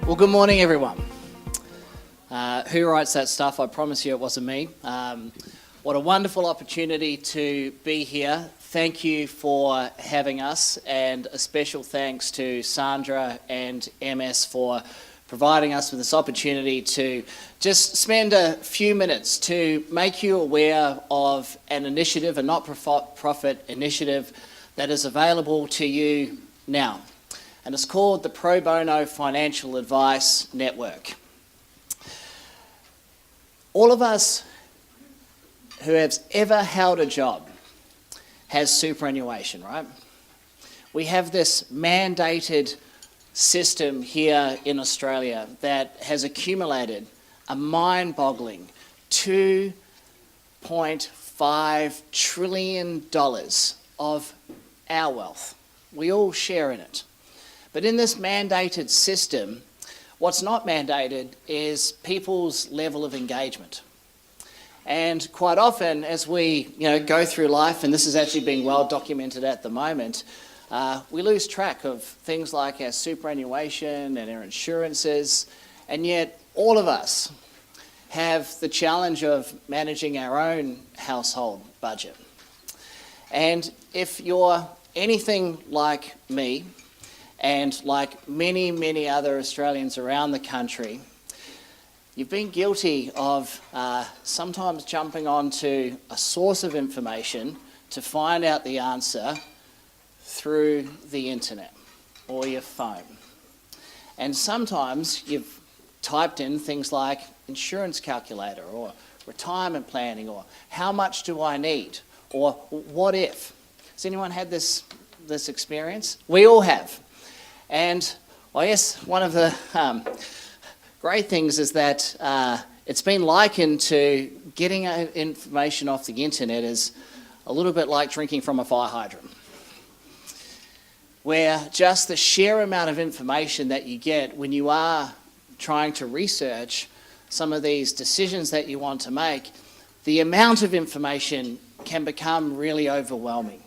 Well, good morning, everyone. Who writes that stuff? I promise you it wasn't me. What a wonderful opportunity to be here. Thank you for having us, and a special thanks to Sandra and MS for providing us with this opportunity to just spend a few minutes to make you aware of an initiative, a not-for-profit initiative that is available to you now. And it's called the Pro Bono Financial Advice Network. All of us who have ever held a job has superannuation, right? We have this mandated system here in Australia that has accumulated a mind-boggling $2.5 trillion of our wealth. We all share in it. But in this mandated system, what's not mandated is people's level of engagement. And quite often, as we go through life, and this is actually being well documented at the moment, we lose track of things like our superannuation and our insurances, and yet all of us have the challenge of managing our own household budget. And if you're anything like me, and like many, many other Australians around the country, you've been guilty of sometimes jumping onto a source of information to find out the answer through the internet or your phone. And sometimes you've typed in things like insurance calculator or retirement planning or how much do I need or what if. Has anyone had this experience? We all have. And I guess one of the great things is that it's been likened to getting information off the internet is a little bit like drinking from a fire hydrant, where just the sheer amount of information that you get when you are trying to research some of these decisions that you want to make, the amount of information can become really overwhelming.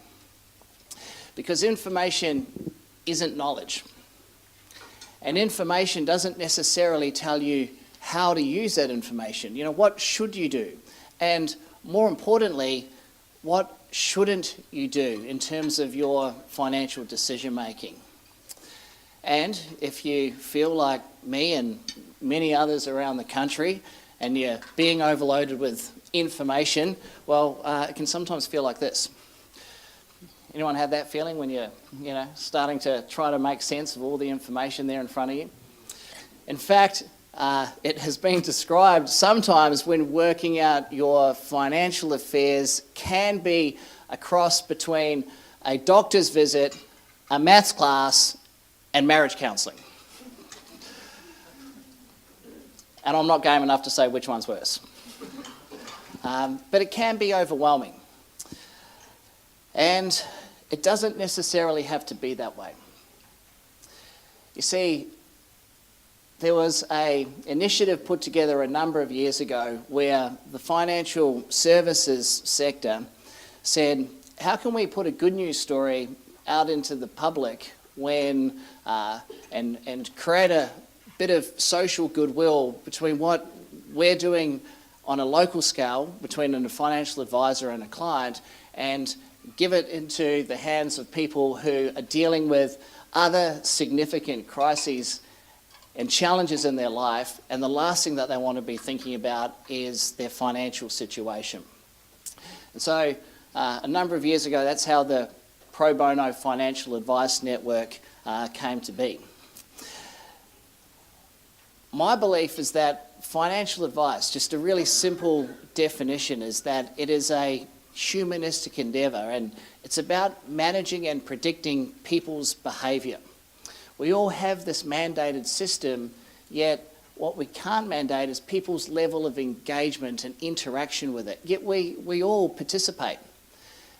Because information isn't knowledge. And information doesn't necessarily tell you how to use that information. What should you do? And more importantly, what shouldn't you do in terms of your financial decision making? And if you feel like me and many others around the country and you're being overloaded with information, well, it can sometimes feel like this. Anyone have that feeling when you're, starting to try to make sense of all the information there in front of you? In fact, it has been described sometimes when working out your financial affairs can be a cross between a doctor's visit, a maths class, and marriage counselling. And I'm not game enough to say which one's worse. But it can be overwhelming. And it doesn't necessarily have to be that way. You see, there was an initiative put together a number of years ago where the financial services sector said, how can we put a good news story out into the public when and create a bit of social goodwill between what we're doing on a local scale between a financial advisor and a client, and give it into the hands of people who are dealing with other significant crises and challenges in their life, and the last thing that they want to be thinking about is their financial situation. And so a number of years ago, that's how the Pro Bono Financial Advice Network came to be. My belief is that financial advice, just a really simple definition, is that it is a humanistic endeavour, and it's about managing and predicting people's behaviour. We all have this mandated system, yet what we can't mandate is people's level of engagement and interaction with it, yet we all participate.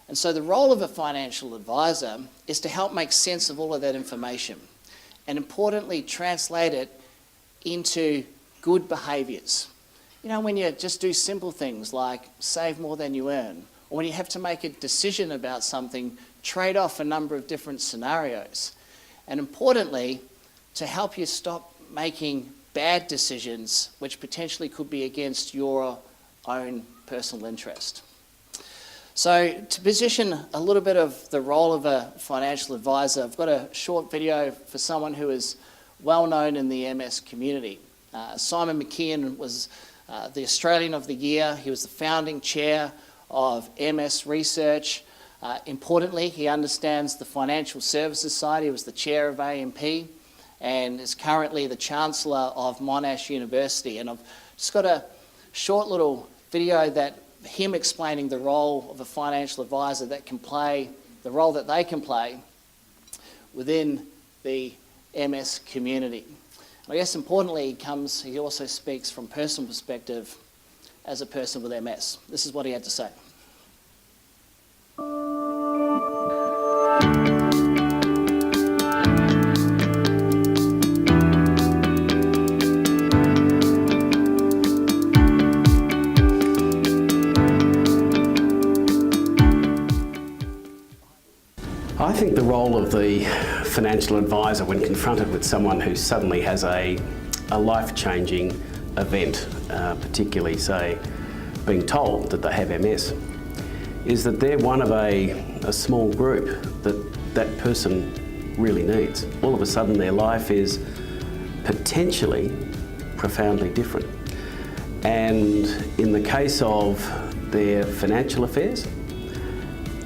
And so the role of a financial advisor is to help make sense of all of that information and importantly translate it into good behaviours. When you just do simple things like save more than you earn, or when you have to make a decision about something, trade off a number of different scenarios. And importantly, to help you stop making bad decisions which potentially could be against your own personal interest. So to position a little bit of the role of a financial advisor, I've got a short video for someone who is well known in the MS community. Simon Mckeon was the Australian of the Year. He was the founding chair of MS Research. Importantly, he understands the financial services side. He was the chair of AMP and is currently the Chancellor of Monash University. And I've just got a short little video that him explaining the role of a financial advisor that can play, the role that they can play within the MS community. I guess importantly he also speaks from personal perspective as a person with MS. This is what he had to say. I think the role of the financial advisor when confronted with someone who suddenly has a life-changing event, particularly, say, being told that they have MS, is that they're one of a small group that person really needs. All of a sudden their life is potentially profoundly different. And in the case of their financial affairs,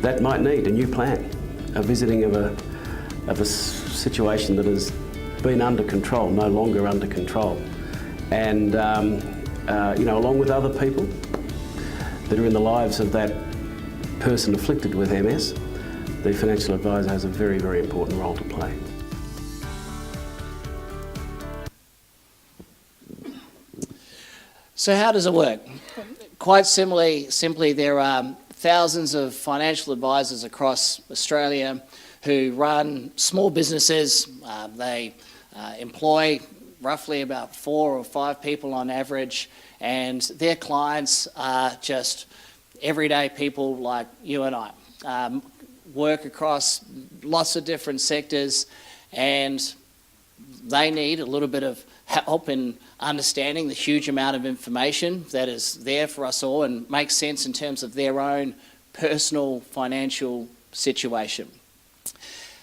that might need a new plan. A visiting of a situation that has been under control, no longer under control. And, along with other people that are in the lives of that person afflicted with MS, the financial advisor has a very, very important role to play. So how does it work? Quite simply there are thousands of financial advisors across Australia who run small businesses. They employ roughly about 4 or 5 people on average, and their clients are just everyday people like you and I. Work across lots of different sectors, and they need a little bit of help in understanding the huge amount of information that is there for us all and makes sense in terms of their own personal financial situation.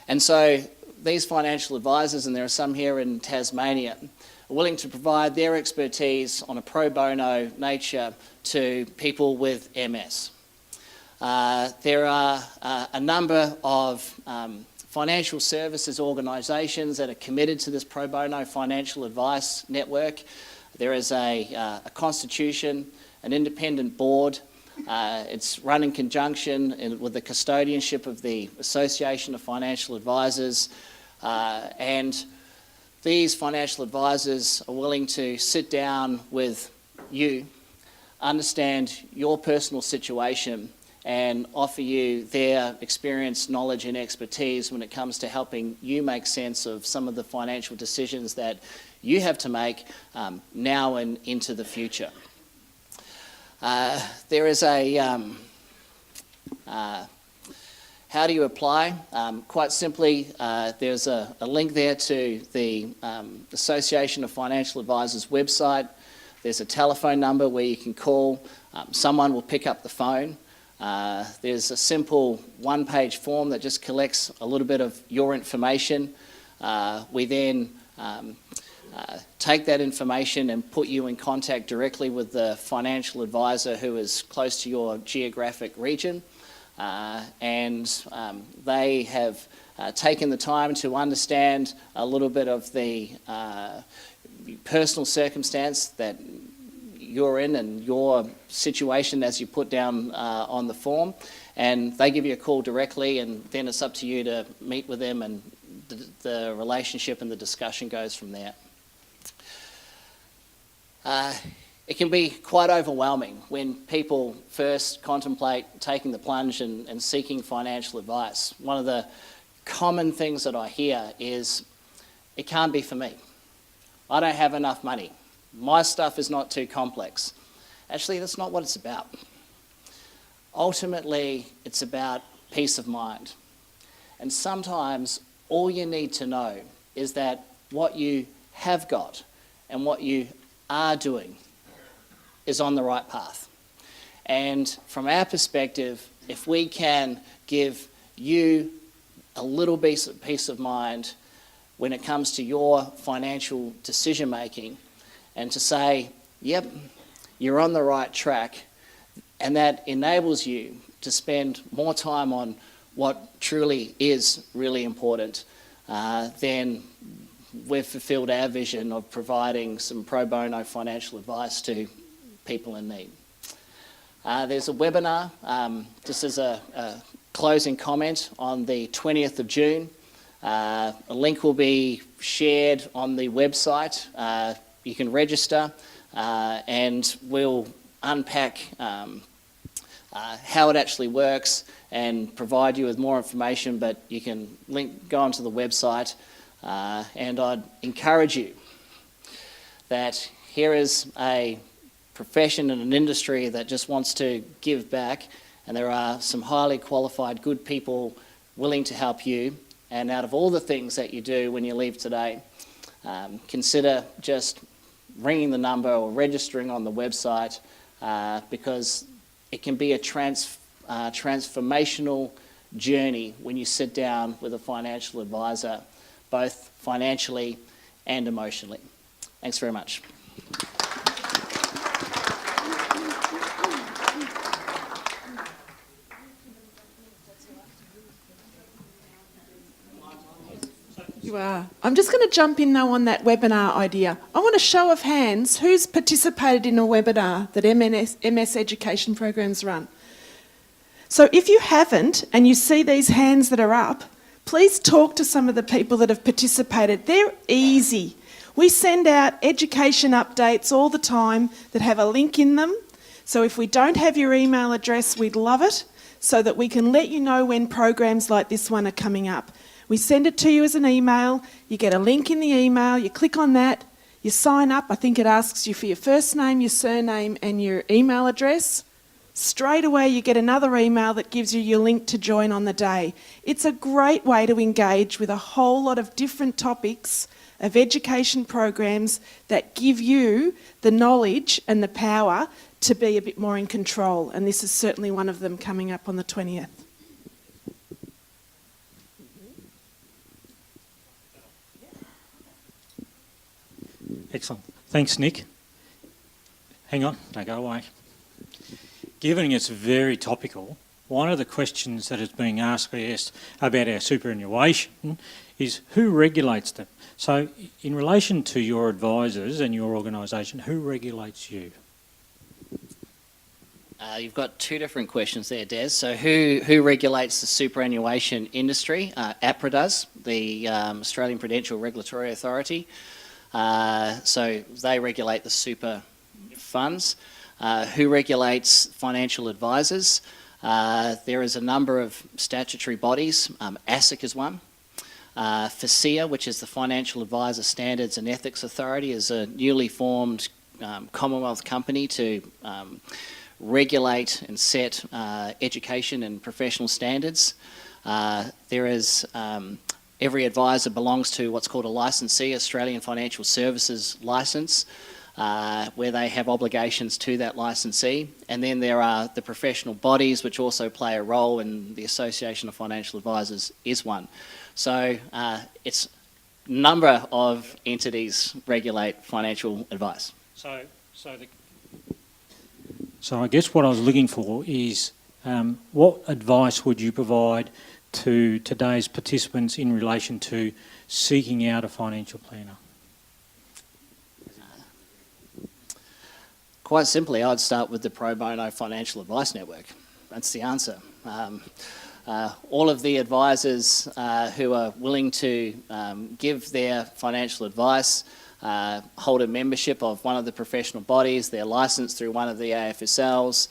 And so these financial advisors, and there are some here in Tasmania, are willing to provide their expertise on a pro bono nature to people with MS. There are a number of financial services organisations that are committed to this pro bono financial advice network. There is a constitution, an independent board. It's run in conjunction with the custodianship of the Association of Financial Advisors, and these financial advisors are willing to sit down with you, understand your personal situation, and offer you their experience, knowledge and expertise when it comes to helping you make sense of some of the financial decisions that you have to make now and into the future. There is a how do you apply? Quite simply, there's a link there to the Association of Financial Advisors website. There's a telephone number where you can call. Someone will pick up the phone. There's a simple one-page form that just collects a little bit of your information. We then take that information and put you in contact directly with the financial advisor who is close to your geographic region. And they have taken the time to understand a little bit of the personal circumstance that you're in and your situation as you put down on the form, and they give you a call directly, and then it's up to you to meet with them, and the relationship and the discussion goes from there. It can be quite overwhelming when people first contemplate taking the plunge and seeking financial advice. One of the common things that I hear is, it can't be for me. I don't have enough money. My stuff is not too complex. Actually, that's not what it's about. Ultimately, it's about peace of mind. And sometimes all you need to know is that what you have got and what you are doing is on the right path. And from our perspective, if we can give you a little peace of mind when it comes to your financial decision making, and to say, yep, you're on the right track, and that enables you to spend more time on what truly is really important, then we've fulfilled our vision of providing some pro bono financial advice to people in need. There's a webinar, just as a closing comment, on the 20th of June. A link will be shared on the website. You can register, and we'll unpack how it actually works and provide you with more information, but you can go onto the website, and I'd encourage you that here is a profession and an industry that just wants to give back, and there are some highly qualified, good people willing to help you. And out of all the things that you do when you leave today, consider just ringing the number or registering on the website, because it can be a transformational journey when you sit down with a financial advisor, both financially and emotionally. Thanks very much. You are. I'm just going to jump in though on that webinar idea. I want a show of hands who's participated in a webinar that MS Education programs run. So if you haven't and you see these hands that are up, please talk to some of the people that have participated. They're easy. We send out education updates all the time that have a link in them. So if we don't have your email address, we'd love it, so that we can let you know when programs like this one are coming up. We send it to you as an email, you get a link in the email, you click on that, you sign up. I think it asks you for your first name, your surname and your email address. Straight away you get another email that gives you your link to join on the day. It's a great way to engage with a whole lot of different topics of education programs that give you the knowledge and the power to be a bit more in control, and this is certainly one of them coming up on the 20th. Excellent. Thanks, Nick. Hang on, don't go away. Given it's very topical, one of the questions that is being asked about our superannuation is who regulates them? So in relation to your advisors and your organisation, who regulates you? You've got two different questions there, Des. So who regulates the superannuation industry? APRA does, the Australian Prudential Regulatory Authority. So they regulate the super funds. Who regulates financial advisors? There is a number of statutory bodies. ASIC is one. FASEA, which is the Financial Advisor Standards and Ethics Authority, is a newly formed Commonwealth company to regulate and set education and professional standards. There is every advisor belongs to what's called a licensee, Australian Financial Services Licence, where they have obligations to that licensee. And then there are the professional bodies which also play a role, and the Association of Financial Advisors is one. So it's a number of entities regulate financial advice. So I guess what I was looking for is what advice would you provide to today's participants in relation to seeking out a financial planner? Quite simply, I'd start with the Pro Bono Financial Advice Network. That's the answer. All of the advisors who are willing to give their financial advice hold a membership of one of the professional bodies. They're licensed through one of the AFSLs.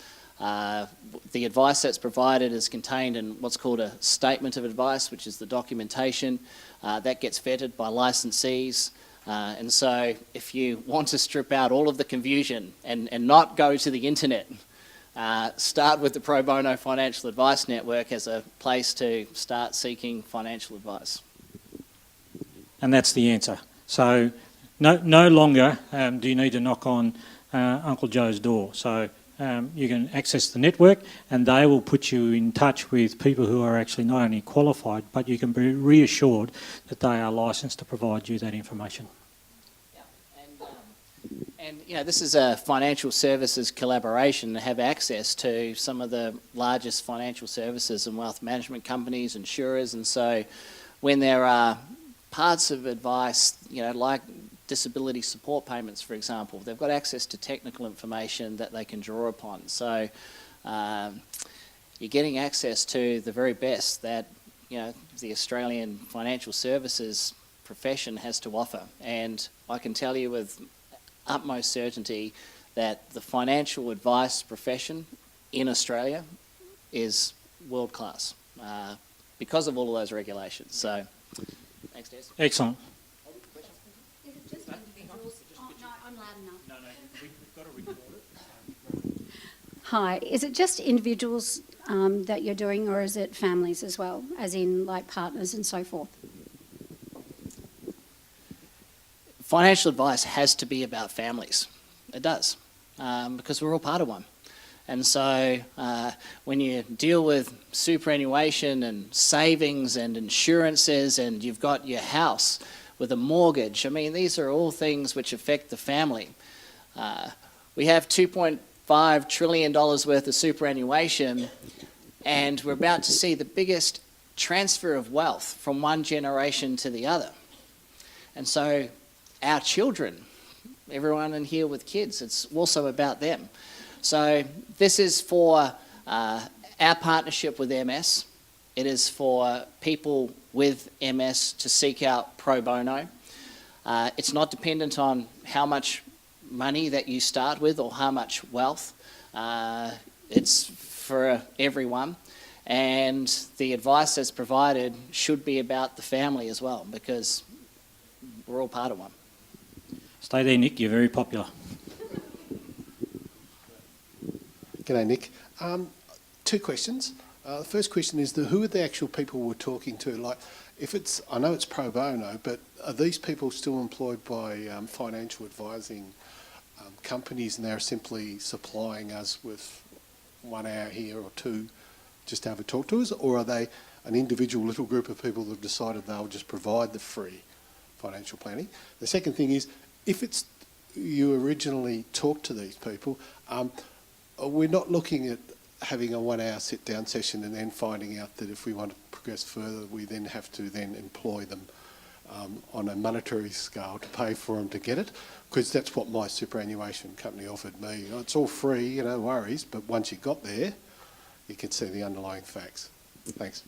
The advice that's provided is contained in what's called a statement of advice, which is the documentation that gets vetted by licensees. And so if you want to strip out all of the confusion and not go to the internet, start with the Pro Bono Financial Advice Network as a place to start seeking financial advice. And that's the answer. So no longer do you need to knock on Uncle Joe's door. So you can access the network, and they will put you in touch with people who are actually not only qualified, but you can be reassured that they are licensed to provide you that information. And you know, this is a financial services collaboration to have access to some of the largest financial services and wealth management companies, insurers, and so when there are parts of advice, you know, like disability support payments, for example, they've got access to technical information that they can draw upon. So you're getting access to the very best that, you know, the Australian financial services profession has to offer. And I can tell you with utmost certainty that the financial advice profession in Australia is world class because of all of those regulations. So, thanks, Des. Excellent. Is it just individuals? Oh, no, I'm loud enough. No, we've got to record it. Hi, is it just individuals that you're doing, or is it families as well, as in like partners and so forth? Financial advice has to be about families. It does, because we're all part of one. And so when you deal with superannuation and savings and insurances, and you've got your house with a mortgage, I mean, these are all things which affect the family. We have $2.5 trillion worth of superannuation, and we're about to see the biggest transfer of wealth from one generation to the other. And so our children, everyone in here with kids, it's also about them. So this is for our partnership with MS. It is for people with MS to seek out pro bono. It's not dependent on how much money that you start with or how much wealth. It's for everyone. And the advice that's provided should be about the family as well, because we're all part of one. Stay there, Nick. You're very popular. G'day, Nick. Two questions. The first question is who are the actual people we're talking to? Like, if it's, I know it's pro bono, but are these people still employed by financial advising companies, and they're simply supplying us with 1 hour here or two just to have a talk to us, or are they an individual little group of people that have decided they'll just provide the free financial planning? The second thing is, if it's you originally talked to these people, we're not looking at having a 1 hour sit down session and then finding out that if we want to progress further, we then have to then employ them on a monetary scale to pay for them to get it, because that's what my superannuation company offered me. It's all free, no worries, but once you got there, you can see the underlying facts. Thanks.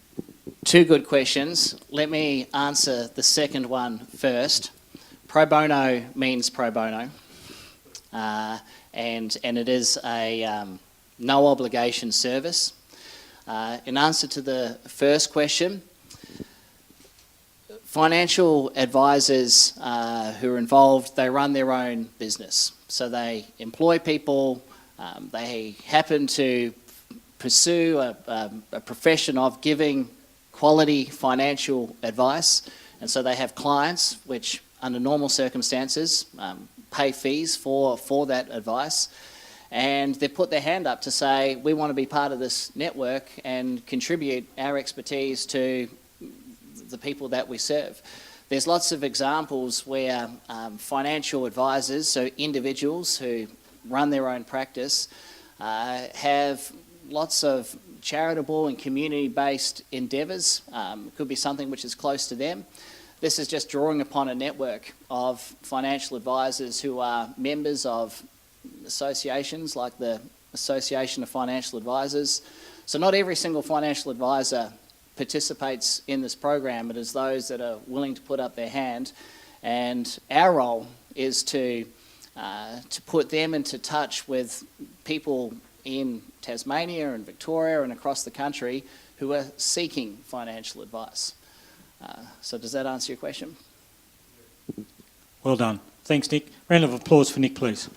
Two good questions. Let me answer the second one first. Pro bono means pro bono, and it is a no obligation service. In answer to the first question, financial advisors who are involved, they run their own business. So they employ people, they happen to pursue a profession of giving quality financial advice, and so they have clients which under normal circumstances pay fees for that advice, and they put their hand up to say, we want to be part of this network and contribute our expertise to the people that we serve. There's lots of examples where financial advisors, so individuals who run their own practice, have lots of charitable and community-based endeavours. It could be something which is close to them. This is just drawing upon a network of financial advisors who are members of associations like the Association of Financial Advisors. So not every single financial advisor participates in this program. It is those that are willing to put up their hand, and our role is to put them into touch with people in Tasmania and Victoria and across the country who are seeking financial advice. So does that answer your question? Well done. Thanks, Nick. Round of applause for Nick, please.